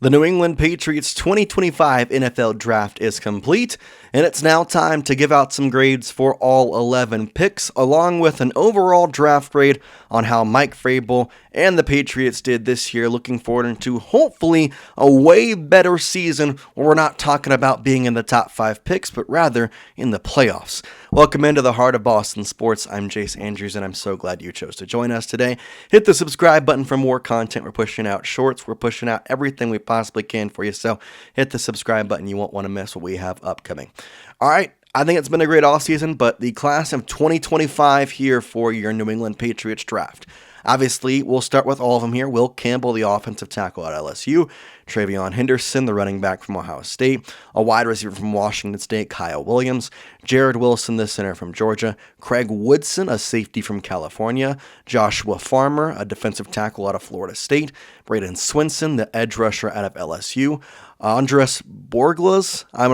The New England Patriots 2025 NFL Draft is complete, and it's now time to give out some grades for all 11 picks, along with an overall draft grade on how Mike Vrabel and the Patriots did this year, looking forward into hopefully a way better season where we're not talking about being in the top 5 picks, but rather in the playoffs. Welcome into the heart of Boston sports. I'm Jace Andrews, and I'm so glad you chose to join us today. Hit the subscribe button for more content. We're pushing out shorts. We're pushing out everything we possibly can for you, so hit the subscribe button. You won't want to miss what we have upcoming. All right, I think it's been a great offseason, but the class of 2025 here for your New England Patriots draft. Obviously, we'll start with all of them here. Will Campbell, the offensive tackle at LSU. Treyveon Henderson, the running back from Ohio State. A wide receiver from Washington State, Kyle Williams. Jared Wilson, the center from Georgia. Craig Woodson, a safety from California. Joshua Farmer, a defensive tackle out of Florida State. Braden Swinson, the edge rusher out of LSU. Andres Borglas, I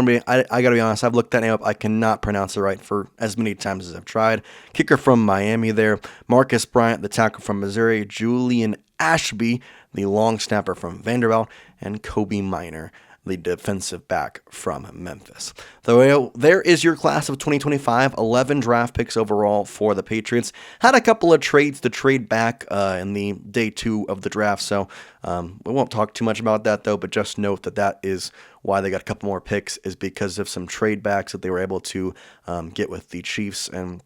gotta be honest, I've looked that name up. I cannot pronounce it right for as many times as I've tried. Kicker from Miami there. Marcus Bryant, the tackle from Missouri. Julian Ashby, the long snapper from Vanderbilt. And Kobe Minor, the defensive back from Memphis. So there is your class of 2025, 11 draft picks overall for the Patriots. Had a couple of trades to trade back in the day 2 of the draft, so we won't talk too much about that though, but just note that is why they got a couple more picks, is because of some trade backs that they were able to get with the Chiefs and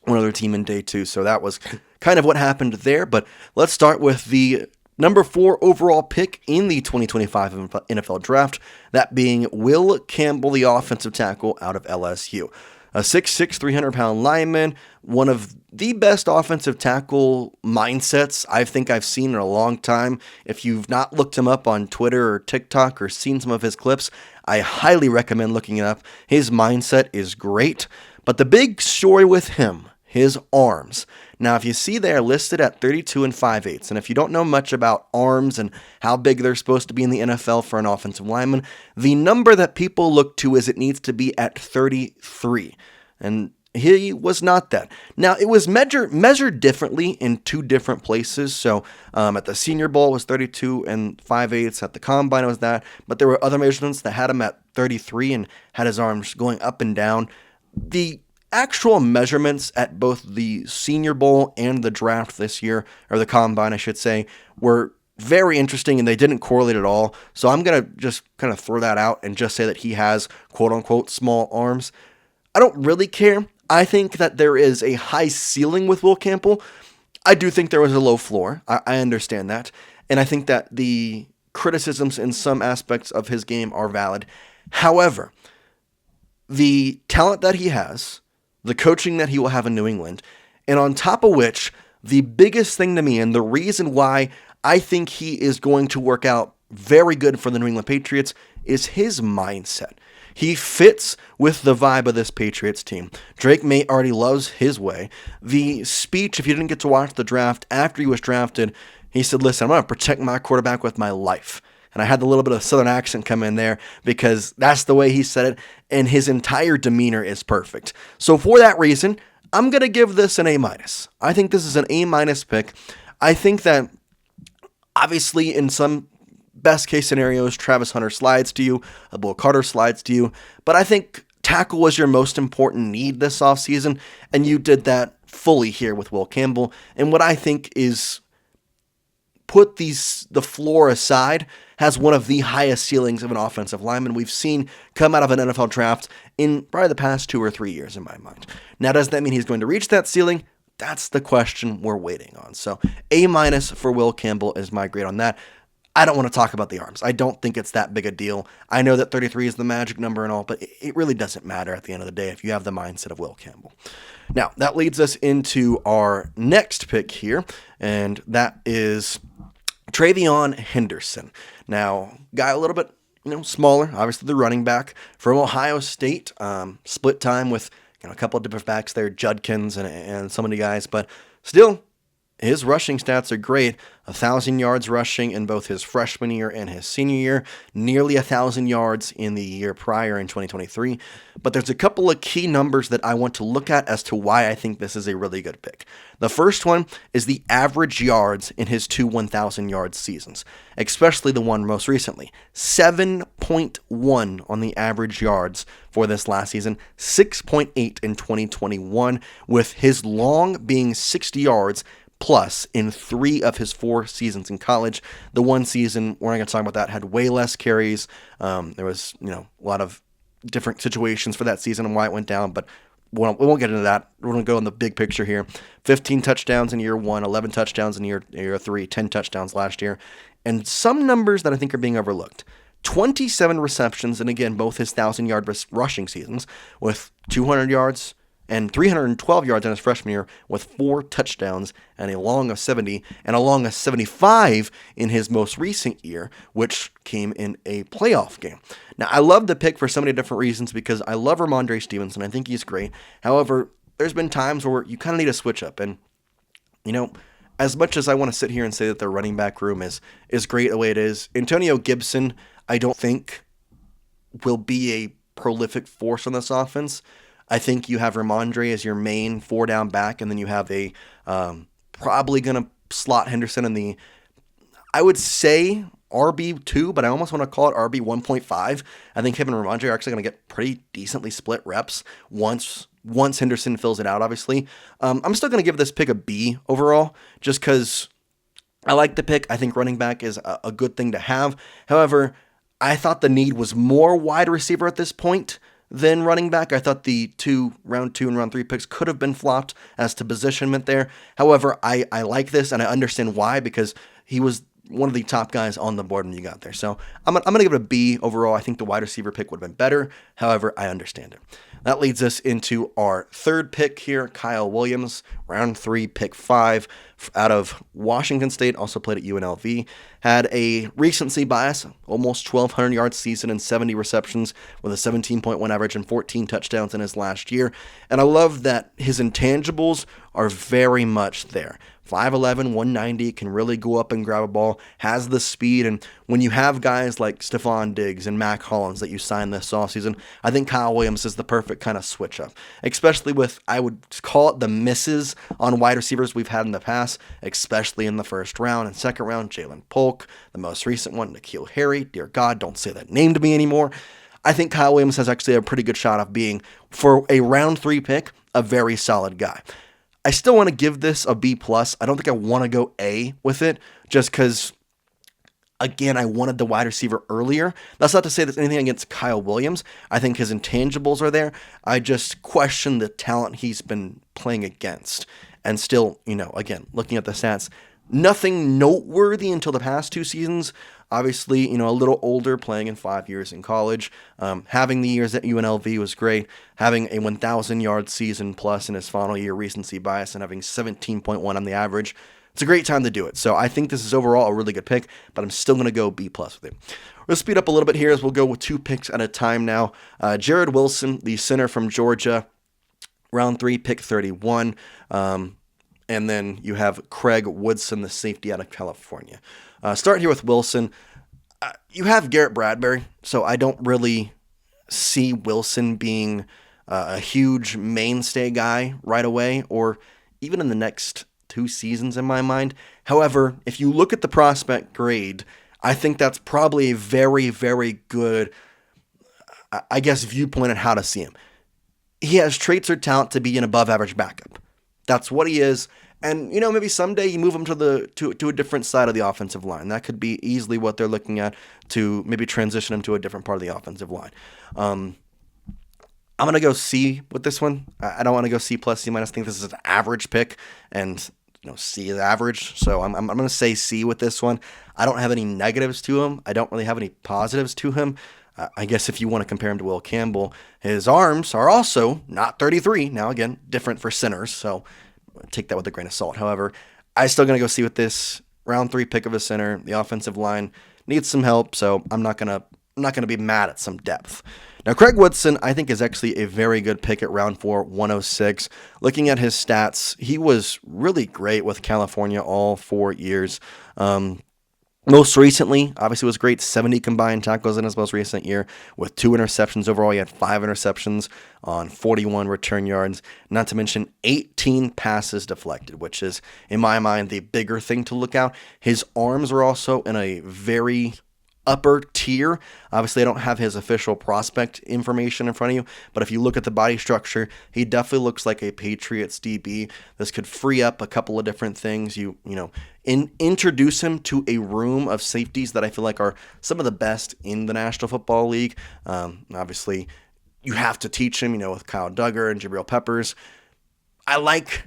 one other team in day 2, so that was kind of what happened there. But let's start with the number 4 overall pick in the 2025 NFL Draft, that being Will Campbell, the offensive tackle out of LSU. A 6'6", 300-pound lineman, one of the best offensive tackle mindsets I think I've seen in a long time. If you've not looked him up on Twitter or TikTok or seen some of his clips, I highly recommend looking it up. His mindset is great, but the big story with him, his arms. Now, if you see they're listed at 32 and 5/8, and if you don't know much about arms and how big they're supposed to be in the NFL for an offensive lineman, the number that people look to is it needs to be at 33, and he was not that. Now, it was measured differently in 2 different places, so at the Senior Bowl it was 32 and 5/8, at the Combine it was that, but there were other measurements that had him at 33 and had his arms going up and down. The actual measurements at both the Senior Bowl and the draft this year, or the Combine, I should say, were very interesting, and they didn't correlate at all. So I'm going to just kind of throw that out and just say that he has quote-unquote small arms. I don't really care. I think that there is a high ceiling with Will Campbell. I do think there was a low floor. I understand that. And I think that the criticisms in some aspects of his game are valid. However, the talent that he has, the coaching that he will have in New England, and on top of which, the biggest thing to me and the reason why I think he is going to work out very good for the New England Patriots is his mindset. He fits with the vibe of this Patriots team. Drake Maye already loves his way. The speech, if you didn't get to watch the draft, after he was drafted, he said, listen, I'm going to protect my quarterback with my life. And I had the little bit of southern accent come in there because that's the way he said it, and his entire demeanor is perfect. So for that reason, I'm going to give this an A-. I think this is an A- pick. I think that obviously in some best case scenarios, Travis Hunter slides to you, Abdul Carter slides to you, but I think tackle was your most important need this offseason, and you did that fully here with Will Campbell. And what I think is put the floor aside, has one of the highest ceilings of an offensive lineman we've seen come out of an NFL draft in probably the past 2 or 3 years in my mind. Now, does that mean he's going to reach that ceiling? That's the question we're waiting on. So A- for Will Campbell is my grade on that. I don't want to talk about the arms. I don't think it's that big a deal. I know that 33 is the magic number and all, but it really doesn't matter at the end of the day if you have the mindset of Will Campbell. Now, that leads us into our next pick here, and that is Treyveon Henderson. Now, guy a little bit smaller, obviously the running back from Ohio State, split time with a couple of different backs there, Judkins and so many guys, but still his rushing stats are great. 1,000 yards rushing in both his freshman year and his senior year, nearly 1,000 yards in the year prior in 2023. But there's a couple of key numbers that I want to look at as to why I think this is a really good pick. The first one is the average yards in his two 1,000 yard seasons, especially the one most recently. 7.1 on the average yards for this last season, 6.8 in 2021, with his long being 60 yards plus in 3 of his 4 seasons in college. The one season, we're not going to talk about that, had way less carries. There was, a lot of different situations for that season and why it went down, but we won't get into that. We're going to go in the big picture here. 15 touchdowns in year 1, 11 touchdowns in year 3, 10 touchdowns last year. And some numbers that I think are being overlooked. 27 receptions, and again, both his 1,000-yard rushing seasons, with 200 yards and 312 yards in his freshman year, with 4 touchdowns and a long of 70, and a long of 75 in his most recent year, which came in a playoff game. Now, I love the pick for so many different reasons because I love Rhamondre Stevenson. I think he's great. However, there's been times where you kind of need a switch up, and as much as I want to sit here and say that their running back room is great the way it is, Antonio Gibson, I don't think will be a prolific force on this offense. I think you have Rhamondre as your main 4-down back, and then you have a probably going to slot Henderson in the, I would say, RB2, but I almost want to call it RB 1.5. I think him and Rhamondre are actually going to get pretty decently split reps once Henderson fills it out, obviously. I'm still going to give this pick a B overall, just because I like the pick. I think running back is a good thing to have. However, I thought the need was more wide receiver at this point than running back. I thought the round 2 and round 3 picks could have been flopped as to positionment there. However, I like this, and I understand why, because he was one of the top guys on the board when you got there. So I'm going to give it a B overall. I think the wide receiver pick would have been better. However, I understand it. That leads us into our third pick here, Kyle Williams, round 3, pick 5, out of Washington State, also played at UNLV, had a recency bias, almost 1,200 yard season and 70 receptions with a 17.1 average and 14 touchdowns in his last year. And I love that his intangibles are very much there. 5'11", 190, can really go up and grab a ball, has the speed, and when you have guys like Stephon Diggs and Mac Hollins that you signed this offseason, I think Kyle Williams is the perfect kind of switch up, especially with, I would call it, the misses on wide receivers we've had in the past, especially in the first round and second round. Jalen Polk, the most recent one, N'Keal Harry, dear God, don't say that name to me anymore. I think Kyle Williams has actually a pretty good shot of being, for a round 3 pick, a very solid guy. I still want to give this a B+. I don't think I want to go A with it, just because, again, I wanted the wide receiver earlier. That's not to say there's anything against Kyle Williams. I think his intangibles are there. I just question the talent he's been playing against. And still, again, looking at the stats, nothing noteworthy until the past 2 seasons. Obviously, a little older, playing in 5 years in college. Having the years at UNLV was great. Having a 1,000-yard season plus in his final year, recency bias, and having 17.1 on the average. It's a great time to do it. So I think this is overall a really good pick, but I'm still going to go B+ with it. We'll speed up a little bit here as we'll go with 2 picks at a time now. Jared Wilson, the center from Georgia, round 3, pick 31. And then you have Craig Woodson, the safety out of California. Start here with Wilson. You have Garrett Bradbury, so I don't really see Wilson being a huge mainstay guy right away, or even in the next 2 seasons in my mind. However, if you look at the prospect grade, I think that's probably a very, very good, viewpoint on how to see him. He has traits or talent to be an above-average backup. That's what he is. And, maybe someday you move him to a different side of the offensive line. That could be easily what they're looking at, to maybe transition him to a different part of the offensive line. I'm going to go C with this one. I don't want to go C+, C-. I think this is an average pick, and C is average. So I'm going to say C with this one. I don't have any negatives to him. I don't really have any positives to him. I guess if you want to compare him to Will Campbell, his arms are also not 33. Now, again, different for centers, so take that with a grain of salt. However, I'm still going to go C with this. Round 3 pick of a center. The offensive line needs some help, so I'm not going to I'm not going to be mad at some depth. Now, Craig Woodson, I think, is actually a very good pick at round 4, 106. Looking at his stats, he was really great with California all 4 years. Most recently, obviously, was great. 70 combined tackles in his most recent year with 2 interceptions overall. He had 5 interceptions on 41 return yards, not to mention 18 passes deflected, which is, in my mind, the bigger thing to look out. His arms are also in a very upper tier. Obviously, I don't have his official prospect information in front of you, but if you look at the body structure, he definitely looks like a Patriots DB. This could free up a couple of different things. Introduce him to a room of safeties that I feel like are some of the best in the National Football League. Obviously, you have to teach him, with Kyle Duggar and Jabril Peppers. I like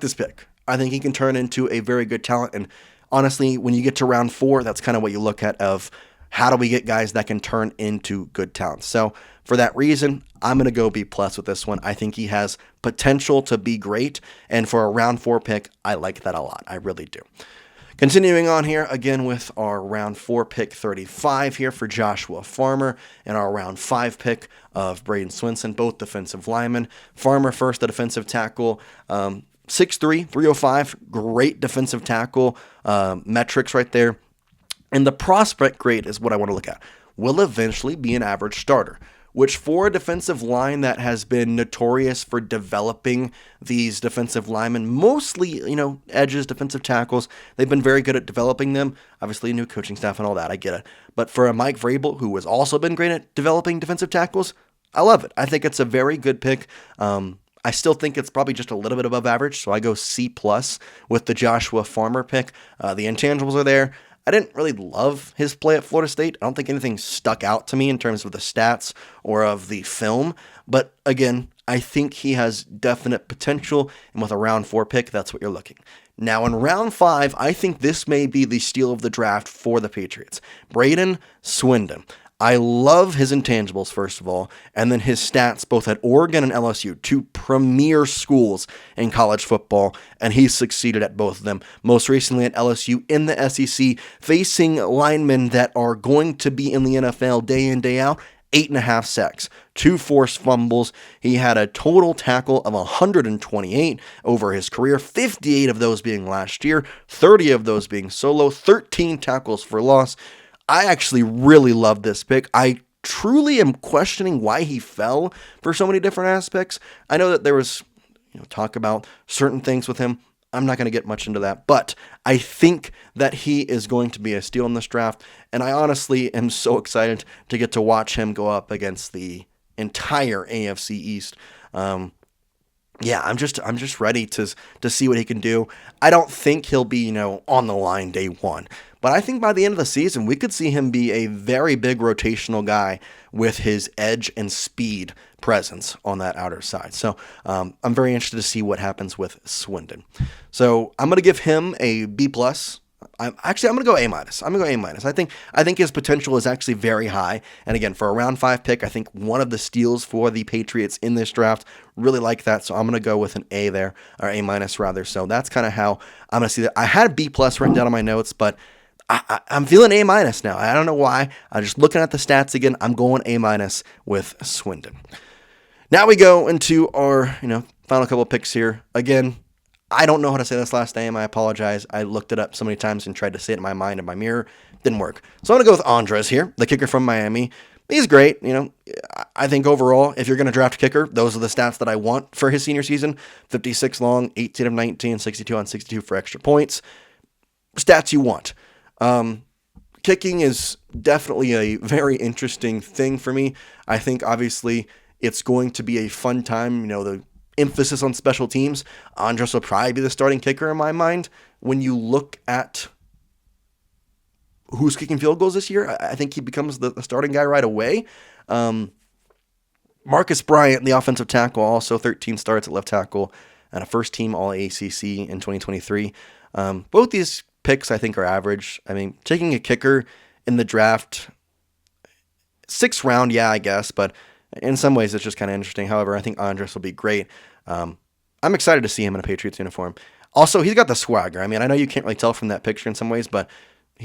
this pick. I think he can turn into a very good talent, and honestly, when you get to round 4, that's kind of what you look at of how do we get guys that can turn into good talent. So for that reason, I'm going to go B+ with this one. I think he has potential to be great. And for a round 4 pick, I like that a lot. I really do. Continuing on here, again with our round 4 pick 35 here for Joshua Farmer and our round 5 pick of Braden Swinson, both defensive linemen. Farmer first, a defensive tackle. 6'3", 305, great defensive tackle metrics right there. And the prospect grade is what I want to look at. Will eventually be an average starter, which for a defensive line that has been notorious for developing these defensive linemen, mostly, edges, defensive tackles, they've been very good at developing them. Obviously, new coaching staff and all that, I get it. But for a Mike Vrabel, who has also been great at developing defensive tackles, I love it. I think it's a very good pick. I still think it's probably just a little bit above average, so I go C+ with the Joshua Farmer pick. The intangibles are there. I didn't really love his play at Florida State. I don't think anything stuck out to me in terms of the stats or of the film. But again, I think he has definite potential, and with a round 4 pick, that's what you're looking. Now in round 5, I think this may be the steal of the draft for the Patriots. Braden Swinson. I love his intangibles, first of all, and then his stats both at Oregon and LSU, 2 premier schools in college football, and he's succeeded at both of them. Most recently at LSU in the SEC, facing linemen that are going to be in the NFL day in, day out, 8.5 sacks, 2 forced fumbles. He had a total tackle of 128 over his career, 58 of those being last year, 30 of those being solo, 13 tackles for loss. I actually really love this pick. I truly am questioning why he fell for so many different aspects. I know that there was talk about certain things with him. I'm not going to get much into that, but I think that he is going to be a steal in this draft, and I honestly am so excited to get to watch him go up against the entire AFC East. I'm just ready to see what he can do. I don't think he'll be, on the line day 1. But I think by the end of the season, we could see him be a very big rotational guy with his edge and speed presence on that outer side. So I'm very interested to see what happens with Swinson. So I'm going to give him a B+. I'm going to go A-. I'm going to go A-. I think his potential is actually very high. And again, for a round 5 pick, I think one of the steals for the Patriots in this draft, really like that. So I'm going to go with an A there, or A- rather. So that's kind of how I'm going to see that. I had B+ written down on my notes, but I'm feeling A- now. I don't know why. I'm just looking at the stats again. I'm going A- with Swinson. Now we go into our, final couple of picks here. Again, I don't know how to say this last name. I apologize. I looked it up so many times and tried to say it in my mind and my mirror. Didn't work. So I'm going to go with Andres here, the kicker from Miami. He's great. I think overall, if you're going to draft a kicker, those are the stats that I want for his senior season. 56 long, 18 of 19, 62 on 62 for extra points. Stats you want. Kicking is definitely a very interesting thing for me. I think obviously it's going to be a fun time. The emphasis on special teams. Andres will probably be the starting kicker in my mind. When you look at who's kicking field goals this year, I think he becomes the starting guy right away. Marcus Bryant, the offensive tackle, also 13 starts at left tackle and a first team All-ACC in 2023. Both these picks I think are average. I mean, taking a kicker in the draft, 6th round, yeah, I guess, but in some ways it's just kind of interesting. However, I think Andres will be great. I'm excited to see him in a Patriots uniform. Also, he's got the swagger. I mean, I know you can't really tell from that picture in some ways, but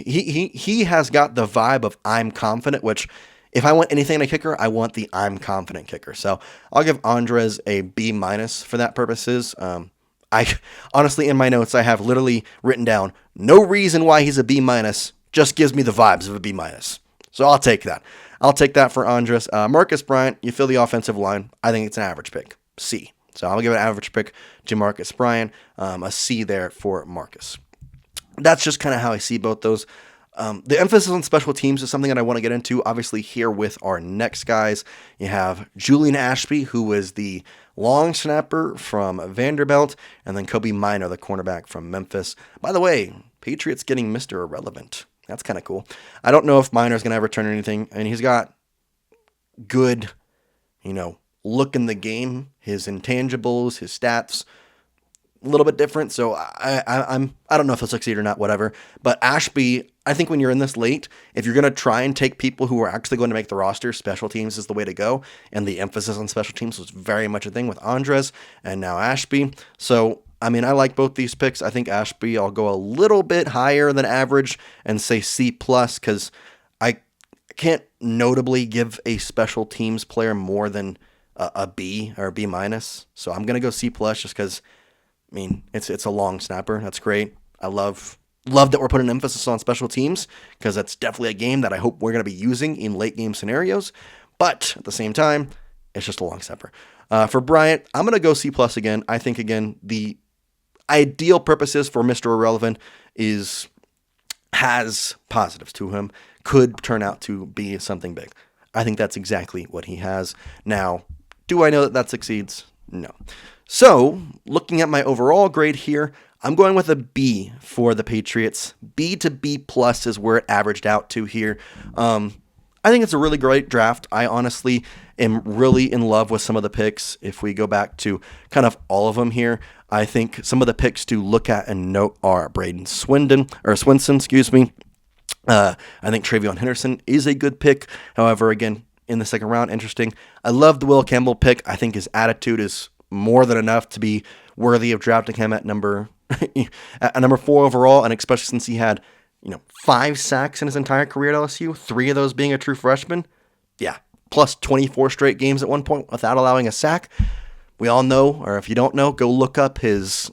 he has got the vibe of I'm confident, which if I want anything in a kicker, I want the I'm confident kicker. So I'll give Andres a B minus for that purposes. I honestly, in my notes, I have literally written down no reason why he's a B minus, just gives me the vibes of a B minus. So I'll take that. I'll take that for Andres. Marcus Bryant, you fill the offensive line. I think it's an average pick, C. So I'll give it an average pick to Marcus Bryant, a C there for Marcus. That's just kind of how I see both those. The emphasis on special teams is something that I want to get into, obviously, here with our next guys. You have Julian Ashby, who is the long snapper from Vanderbilt, and then Kobe Minor, the cornerback from Memphis. By the way, Patriots getting Mr. Irrelevant. That's kind of cool. I don't know if Minor's going to ever turn anything, and he's got good, look in the game. His intangibles, his stats, a little bit different, so I don't know if he'll succeed or not, whatever. But Ashby, I think when you're in this late, if you're going to try and take people who are actually going to make the roster, special teams is the way to go, and the emphasis on special teams was very much a thing with Andres and now Ashby. So, I like both these picks. I think Ashby, I'll go a little bit higher than average and say C+, because I can't notably give a special teams player more than a B or a B minus. So I'm going to go C+, just because it's a long snapper. That's great. I love that we're putting emphasis on special teams, because that's definitely a game that I hope we're going to be using in late game scenarios. But at the same time, it's just a long snapper. For Bryant, I'm going to go C+ again. I think, again, the ideal purposes for Mr. Irrelevant has positives to him, could turn out to be something big. I think that's exactly what he has. Now, do I know that succeeds? No. So, looking at my overall grade here, I'm going with a B for the Patriots. B to B+ is where it averaged out to here. I think it's a really great draft. I honestly am really in love with some of the picks. If we go back to kind of all of them here, I think some of the picks to look at and note are Braden Swinson. I think Treyveon Henderson is a good pick. However, again, in the second round, interesting. I love the Will Campbell pick. I think his attitude is more than enough to be worthy of drafting him at number 4 overall, and especially since he had 5 sacks in his entire career at LSU, 3 of those being a true freshman. Yeah, plus 24 straight games at one point without allowing a sack. We all know, or if you don't know, go look up his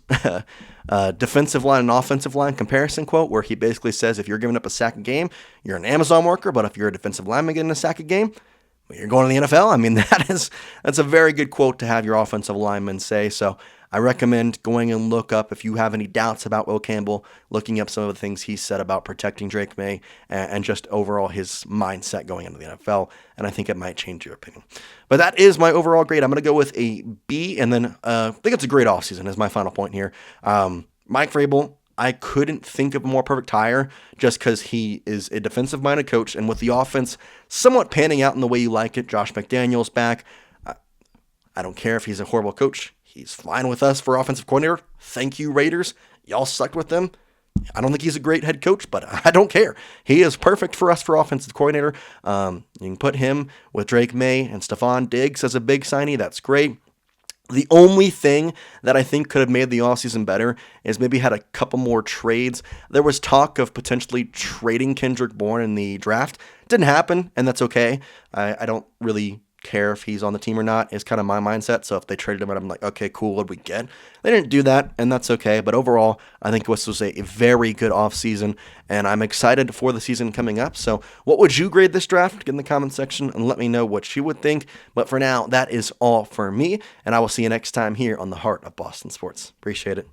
defensive line and offensive line comparison quote, where he basically says if you're giving up a sack a game, you're an Amazon worker, but if you're a defensive lineman getting a sack a game, you're going to the NFL. That's a very good quote to have your offensive lineman say. So I recommend going and look up, if you have any doubts about Will Campbell, looking up some of the things he said about protecting Drake Maye and just overall his mindset going into the NFL. And I think it might change your opinion. But that is my overall grade. I'm going to go with a B, and then I think it's a great offseason is my final point here. Mike Vrabel, I couldn't think of a more perfect hire, just because he is a defensive-minded coach, and with the offense somewhat panning out in the way you like it, Josh McDaniels back. I don't care if he's a horrible coach. He's fine with us for offensive coordinator. Thank you, Raiders. Y'all sucked with them. I don't think he's a great head coach, but I don't care. He is perfect for us for offensive coordinator. You can put him with Drake Maye and Stephon Diggs as a big signee. That's great. The only thing that I think could have made the offseason better is maybe had a couple more trades. There was talk of potentially trading Kendrick Bourne in the draft. Didn't happen, and that's okay. I don't really care if he's on the team or not, is kind of my mindset. So if they traded him, I'm like, okay, cool, what'd we get? They didn't do that, and that's okay. But overall, I think this was a very good offseason, and I'm excited for the season coming up. So what would you grade this draft? Get in the comment section and let me know what you would think. But for now, that is all for me, and I will see you next time here on the Heart of Boston Sports. Appreciate it.